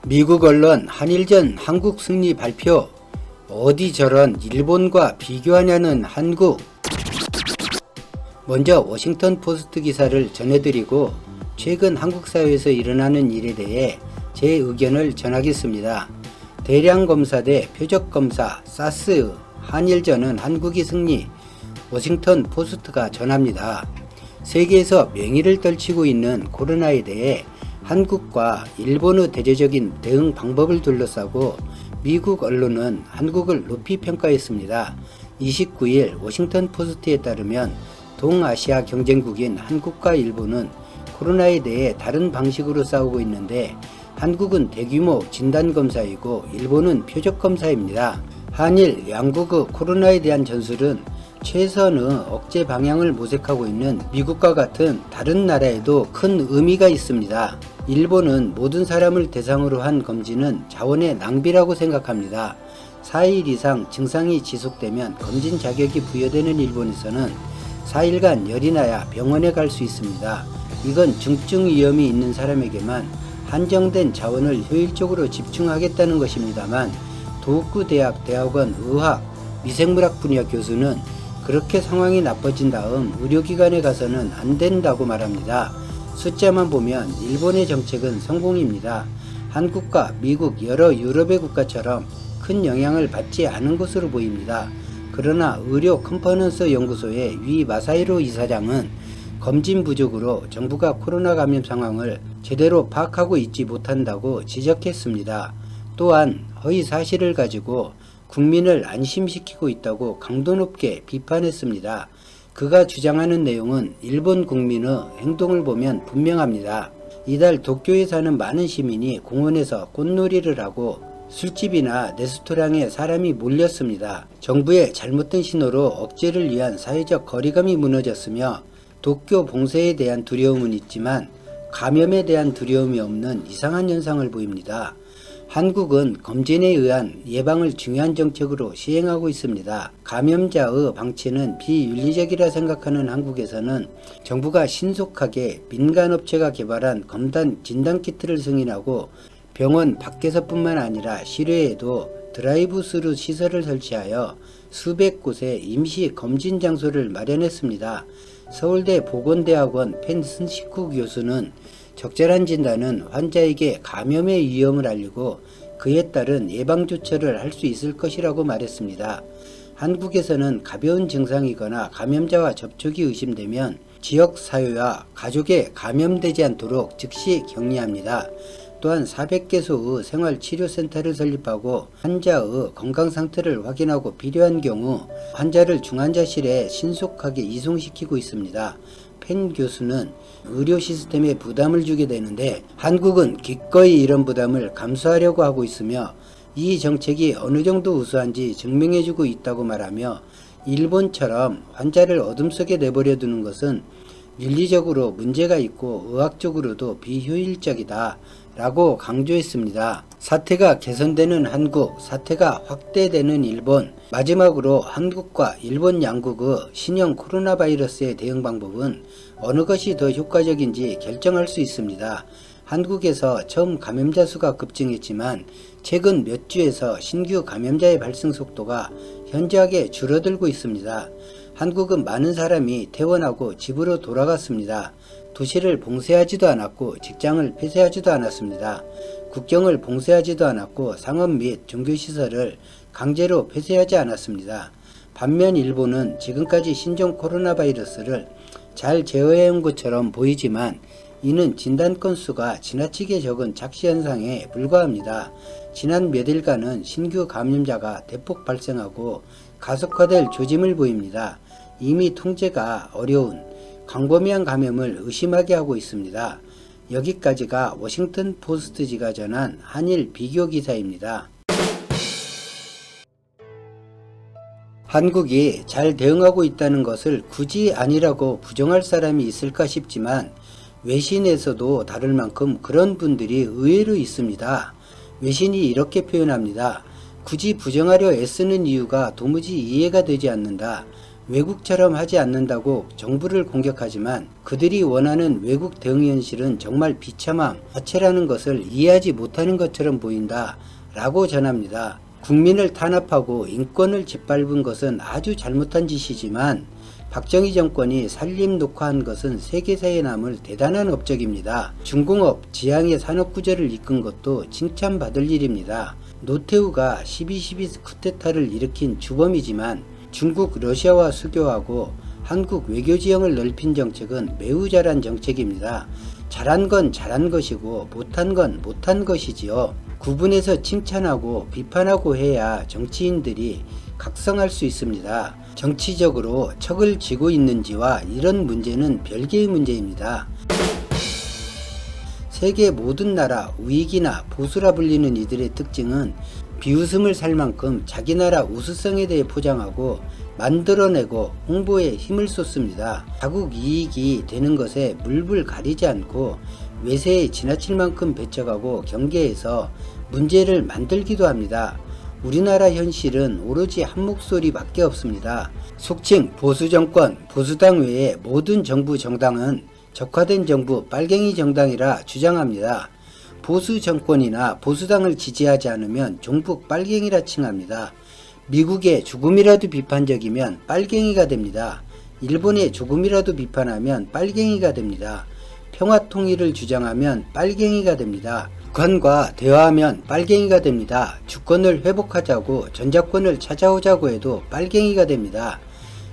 미국 언론 한일전 한국 승리 발표. 어디 저런 일본과 비교하냐는 한국. 먼저 워싱턴 포스트 기사를 전해드리고 최근 한국 사회에서 일어나는 일에 대해 제 의견을 전하겠습니다. 대량 검사 대 표적 검사 사스 한일전은 한국이 승리. 워싱턴 포스트가 전합니다. 세계에서 명의를 떨치고 있는 코로나에 대해 한국과 일본의 대조적인 대응 방법을 둘러싸고 미국 언론은 한국을 높이 평가했습니다. 29일 워싱턴 포스트에 따르면 동아시아 경쟁국인 한국과 일본은 코로나에 대해 다른 방식으로 싸우고 있는데 한국은 대규모 진단검사이고 일본은 표적검사입니다. 한일 양국의 코로나에 대한 전술은 최선의 억제 방향을 모색하고 있는 미국과 같은 다른 나라에도 큰 의미가 있습니다. 일본은 모든 사람을 대상으로 한 검진은 자원의 낭비라고 생각합니다. 4일 이상 증상이 지속되면 검진 자격이 부여되는 일본에서는 4일간 열이 나야 병원에 갈 수 있습니다. 이건 중증 위험이 있는 사람에게만 한정된 자원을 효율적으로 집중하겠다는 것입니다만 도쿄 대학 대학원 의학 미생물학 분야 교수는 그렇게 상황이 나빠진 다음 의료기관에 가서는 안 된다고 말합니다. 숫자만 보면 일본의 정책은 성공입니다. 한국과 미국 여러 유럽의 국가처럼 큰 영향을 받지 않은 것으로 보입니다. 그러나 의료 컨퍼런스 연구소의 위 마사히로 이사장은 검진 부족으로 정부가 코로나 감염 상황을 제대로 파악하고 있지 못한다고 지적했습니다. 또한 허위 사실을 가지고 국민을 안심시키고 있다고 강도 높게 비판했습니다. 그가 주장하는 내용은 일본 국민의 행동을 보면 분명합니다. 이달 도쿄에 사는 많은 시민이 공원에서 꽃놀이를 하고 술집이나 레스토랑에 사람이 몰렸습니다. 정부의 잘못된 신호로 억제를 위한 사회적 거리감이 무너졌으며 도쿄 봉쇄에 대한 두려움은 있지만 감염에 대한 두려움이 없는 이상한 현상을 보입니다. 한국은 검진에 의한 예방을 중요한 정책으로 시행하고 있습니다. 감염자의 방치는 비윤리적이라 생각하는 한국에서는 정부가 신속하게 민간업체가 개발한 검단 진단키트를 승인하고 병원 밖에서뿐만 아니라 실외에도 드라이브스루 시설을 설치하여 수백 곳의 임시 검진 장소를 마련했습니다. 서울대 보건대학원 펜슨시쿠 교수는 적절한 진단은 환자에게 감염의 위험을 알리고 그에 따른 예방조처를 할 수 있을 것이라고 말했습니다. 한국에서는 가벼운 증상이거나 감염자와 접촉이 의심되면 지역사회와 가족에 감염되지 않도록 즉시 격리합니다. 또한 400개소의 생활치료센터를 설립하고 환자의 건강상태를 확인하고 필요한 경우 환자를 중환자실에 신속하게 이송시키고 있습니다. 펜 교수는 의료 시스템에 부담을 주게 되는데 한국은 기꺼이 이런 부담을 감수하려고 하고 있으며 이 정책이 어느 정도 우수한지 증명해주고 있다고 말하며 일본처럼 환자를 어둠 속에 내버려 두는 것은 윤리적으로 문제가 있고 의학적으로도 비효율적이다 라고 강조했습니다. 사태가 개선되는 한국, 사태가 확대되는 일본, 마지막으로 한국과 일본 양국의 신형 코로나 바이러스의 대응 방법은 어느 것이 더 효과적인지 결정할 수 있습니다. 한국에서 처음 감염자 수가 급증했지만 최근 몇 주에서 신규 감염자의 발생 속도가 현저하게 줄어들고 있습니다. 한국은 많은 사람이 퇴원하고 집으로 돌아갔습니다. 도시를 봉쇄하지도 않았고 직장을 폐쇄하지도 않았습니다. 국경을 봉쇄하지도 않았고 상업 및 종교시설을 강제로 폐쇄하지 않았습니다. 반면 일본은 지금까지 신종 코로나 바이러스를 잘 제어해온 것처럼 보이지만 이는 진단 건수가 지나치게 적은 착시현상에 불과합니다. 지난 몇 일간은 신규 감염자가 대폭 발생하고 가속화될 조짐을 보입니다. 이미 통제가 어려운 광범위한 감염을 의심하게 하고 있습니다. 여기까지가 워싱턴 포스트지가 전한 한일 비교 기사입니다. 한국이 잘 대응하고 있다는 것을 굳이 아니라고 부정할 사람이 있을까 싶지만 외신에서도 다를 만큼 그런 분들이 의외로 있습니다. 외신이 이렇게 표현합니다. 굳이 부정하려 애쓰는 이유가 도무지 이해가 되지 않는다. 외국처럼 하지 않는다고 정부를 공격하지만 그들이 원하는 외국 대응 현실은 정말 비참함 자체라는 것을 이해하지 못하는 것처럼 보인다 라고 전합니다. 국민을 탄압하고 인권을 짓밟은 것은 아주 잘못한 짓이지만 박정희 정권이 살림 녹화한 것은 세계사에 남을 대단한 업적입니다. 중공업, 지향의 산업구조를 이끈 것도 칭찬받을 일입니다. 노태우가 12.12 쿠데타를 일으킨 주범이지만 중국, 러시아와 수교하고 한국 외교지형을 넓힌 정책은 매우 잘한 정책입니다. 잘한 건 잘한 것이고 못한 건 못한 것이지요. 구분해서 칭찬하고 비판하고 해야 정치인들이 각성할 수 있습니다. 정치적으로 척을 쥐고 있는지와 이런 문제는 별개의 문제입니다. 세계 모든 나라 우익이나 보수라 불리는 이들의 특징은 비웃음을 살 만큼 자기 나라 우수성에 대해 포장하고 만들어내고 홍보에 힘을 쏟습니다. 자국 이익이 되는 것에 물불 가리지 않고 외세에 지나칠 만큼 배척하고 경계해서 문제를 만들기도 합니다. 우리나라 현실은 오로지 한 목소리밖에 없습니다. 속칭 보수정권, 보수당 외의 모든 정부 정당은 적화된 정부 빨갱이 정당이라 주장합니다. 보수 정권이나 보수당을 지지하지 않으면 종북 빨갱이라 칭합니다. 미국에 조금이라도 비판적이면 빨갱이가 됩니다. 일본에 조금이라도 비판하면 빨갱이가 됩니다. 평화통일을 주장하면 빨갱이가 됩니다. 북한과 대화하면 빨갱이가 됩니다. 주권을 회복하자고 전작권을 찾아오자고 해도 빨갱이가 됩니다.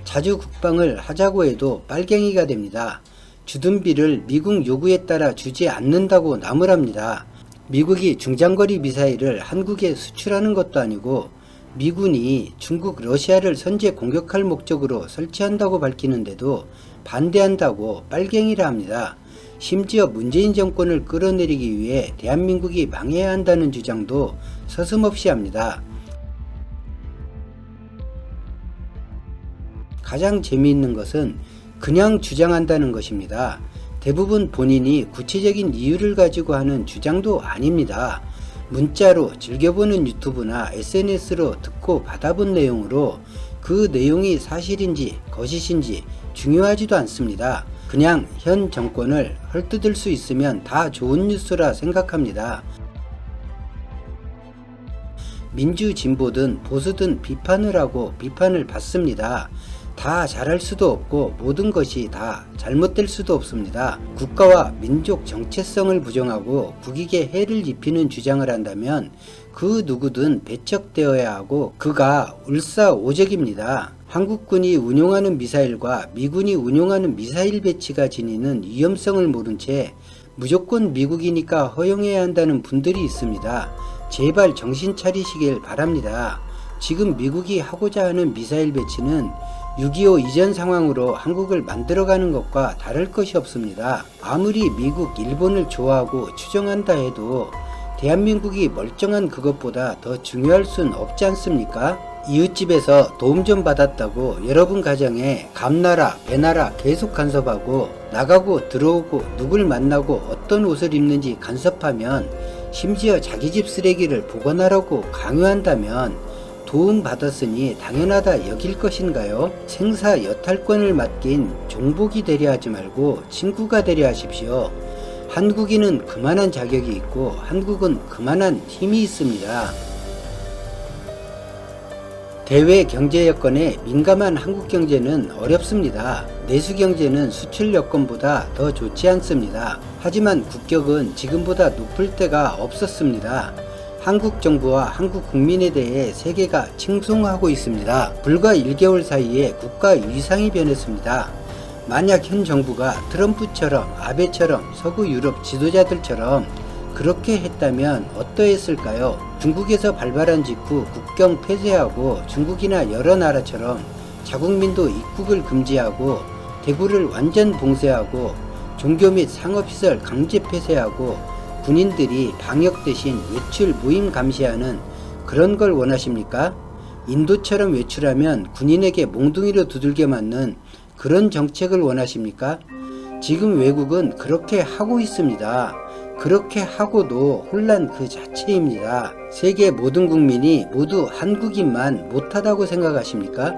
자주 국방을 하자고 해도 빨갱이가 됩니다. 주둔비를 미국 요구에 따라 주지 않는다고 나무랍니다. 미국이 중장거리 미사일을 한국에 수출하는 것도 아니고 미군이 중국, 러시아를 선제 공격할 목적으로 설치한다고 밝히는데도 반대한다고 빨갱이라 합니다. 심지어 문재인 정권을 끌어내리기 위해 대한민국이 망해야 한다는 주장도 서슴없이 합니다. 가장 재미있는 것은 그냥 주장한다는 것입니다. 대부분 본인이 구체적인 이유를 가지고 하는 주장도 아닙니다. 문자로 즐겨보는 유튜브나 SNS로 듣고 받아본 내용으로 그 내용이 사실인지 거짓인지 중요하지도 않습니다. 그냥 현 정권을 헐뜯을 수 있으면 다 좋은 뉴스라 생각합니다. 민주진보든 보수든 비판을 하고 비판을 받습니다. 다 잘할 수도 없고 모든 것이 다 잘못될 수도 없습니다. 국가와 민족 정체성을 부정하고 국익에 해를 입히는 주장을 한다면 그 누구든 배척되어야 하고 그가 울사오적입니다. 한국군이 운용하는 미사일과 미군이 운용하는 미사일 배치가 지니는 위험성을 모른 채 무조건 미국이니까 허용해야 한다는 분들이 있습니다. 제발 정신 차리시길 바랍니다. 지금 미국이 하고자 하는 미사일 배치는 6.25 이전 상황으로 한국을 만들어가는 것과 다를 것이 없습니다. 아무리 미국, 일본을 좋아하고 추종한다 해도 대한민국이 멀쩡한 그것보다 더 중요할 순 없지 않습니까? 이웃집에서 도움 좀 받았다고 여러분 가정에 감나라, 배나라 계속 간섭하고 나가고 들어오고 누굴 만나고 어떤 옷을 입는지 간섭하면 심지어 자기 집 쓰레기를 보관하라고 강요한다면 도움 받았으니 당연하다 여길 것인가요? 생사 여탈권을 맡긴 종복이 되려 하지 말고 친구가 되려 하십시오. 한국인은 그만한 자격이 있고 한국은 그만한 힘이 있습니다. 대외 경제 여건에 민감한 한국 경제는 어렵습니다. 내수 경제는 수출 여건보다 더 좋지 않습니다. 하지만 국격은 지금보다 높을 때가 없었습니다. 한국 정부와 한국 국민에 대해 세계가 칭송하고 있습니다. 불과 1개월 사이에 국가 위상이 변했습니다. 만약 현 정부가 트럼프처럼 아베처럼 서구 유럽 지도자들처럼 그렇게 했다면 어떠했을까요? 중국에서 발발한 직후 국경 폐쇄하고 중국이나 여러 나라처럼 자국민도 입국을 금지하고 대구를 완전 봉쇄하고 종교 및 상업시설 강제 폐쇄하고 군인들이 방역 대신 외출 모임 감시하는 그런 걸 원하십니까? 인도처럼 외출하면 군인에게 몽둥이로 두들겨 맞는 그런 정책을 원하십니까? 지금 외국은 그렇게 하고 있습니다. 그렇게 하고도 혼란 그 자체입니다. 세계 모든 국민이 모두 한국인만 못하다고 생각하십니까?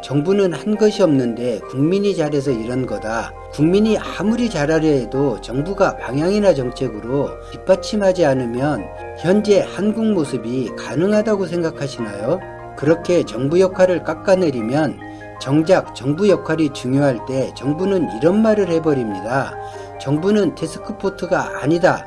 정부는 한 것이 없는데 국민이 잘해서 이런 거다. 국민이 아무리 잘하려 해도 정부가 방향이나 정책으로 뒷받침하지 않으면 현재 한국 모습이 가능하다고 생각하시나요? 그렇게 정부 역할을 깎아내리면 정작 정부 역할이 중요할 때 정부는 이런 말을 해버립니다. 정부는 태스크포트가 아니다.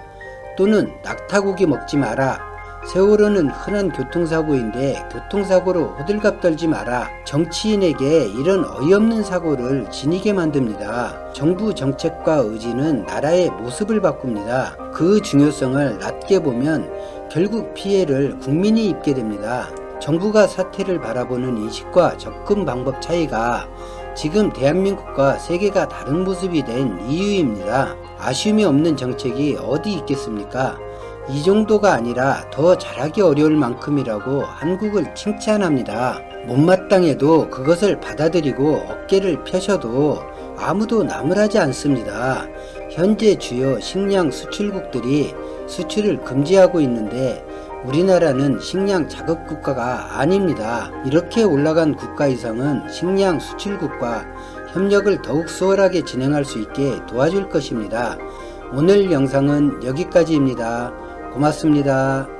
또는 낙타고기 먹지 마라. 세월호는 흔한 교통사고인데 교통사고로 호들갑 떨지 마라. 정치인에게 이런 어이없는 사고를 지니게 만듭니다. 정부 정책과 의지는 나라의 모습을 바꿉니다. 그 중요성을 낮게 보면 결국 피해를 국민이 입게 됩니다. 정부가 사태를 바라보는 인식과 접근 방법 차이가 지금 대한민국과 세계가 다른 모습이 된 이유입니다. 아쉬움이 없는 정책이 어디 있겠습니까? 이 정도가 아니라 더 잘하기 어려울 만큼이라고 한국을 칭찬합니다. 못마땅해도 그것을 받아들이고 어깨를 펴셔도 아무도 나무라지 않습니다. 현재 주요 식량 수출국들이 수출을 금지하고 있는데 우리나라는 식량 자급 국가가 아닙니다. 이렇게 올라간 국가 이상은 식량 수출국과 협력을 더욱 수월하게 진행할 수 있게 도와줄 것입니다. 오늘 영상은 여기까지입니다. 고맙습니다.